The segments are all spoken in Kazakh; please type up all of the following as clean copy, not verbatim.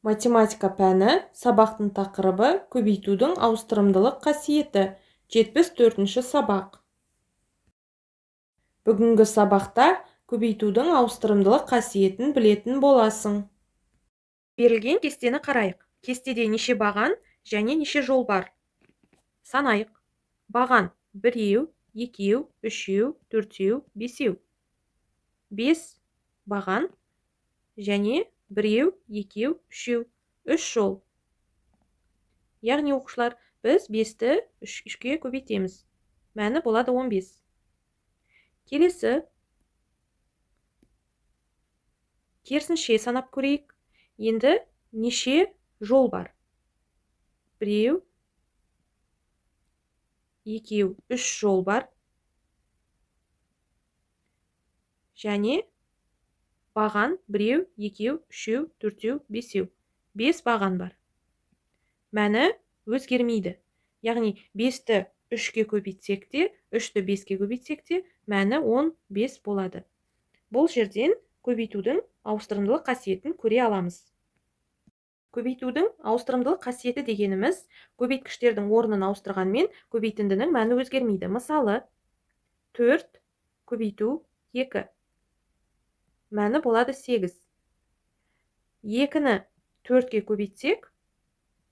Математика пәні сабақтың тақырыбы көбейтудің ауыстырымдылық қасиеті 74-ші сабақ. Бүгінгі сабақта көбейтудің ауыстырымдылық қасиетін білетін боласың. Берілген кестені қарайық. Кестеде неше баған және неше жол бар? Санайық. Баған 1, 2, 3, 4, 5. 5 баған және 1, 2, 3, 3 жол. Яғни оқушылар, біз 5-ті 3-ке көбейтеміз. Мәні болады 15. Келесі, керісінше санап көрейік. Енді неше жол бар? 1, 2, 3 жол бар. Және баған 1, 2, 3, 4, 5. 5 баған бар. Мәні өзгермейді. Яғни 5-ті 3-ке көбейтсек те, 3-ті 5-ке көбейтсек те, мәні 15 болады. Бұл жерден көбейтудің ауыстырымдылық қасиетін көре аламыз. Көбейтудің ауыстырымдылық қасиеті дегеніміз, көбейткіштердің орнын ауыстырғанмен көбейтіндінің мәні өзгермейді. Мысалы, 4 көбейту 2. Мәні болады 8. 2-ні 4-ке көбейтсек,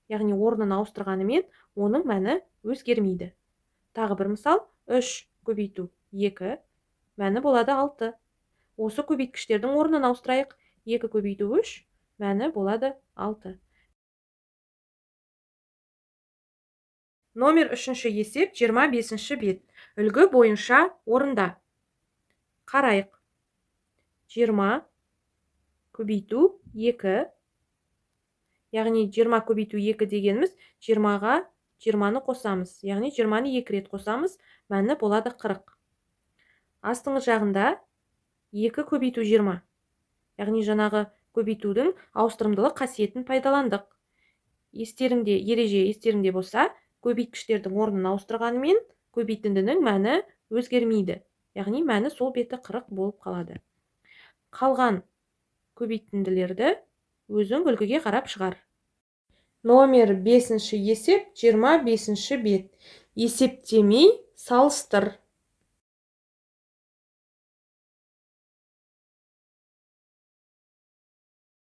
яғни орнын ауыстырғанымен, оның мәні өзгермейді. Тағы бір мысал, 3 көбейту 2, мәні болады 6. Осы көбейткіштердің орнын ауыстырайық. 2 көбейту 3, мәні болады 6. Номер 3-ші есеп 25-ші бет. Үлгі бойынша орында. Қарайық. 20 көбейту 2. Яғни 20 көбейту 2 дегеніміз 20-ға 20-ны қосамыз. Яғни 20-ны 2 рет қосамыз, мәні болады 40. Астыңғы жағында 2 көбейту 20. Яғни жаңағы көбейтудің ауыстырымдылық қасиетін пайдаландық. Ереже естеріңде болса, көбейткіштердің орнын ауыстырғанымен көбейтіндінің мәні өзгермейді. Яғни мәні сол беті 40 болып қалады. Қалған көбейтінділерді өзің үлгіге қарап шығар. Номер 5-ші есеп 25-ші бет. Есептемей салыстыр.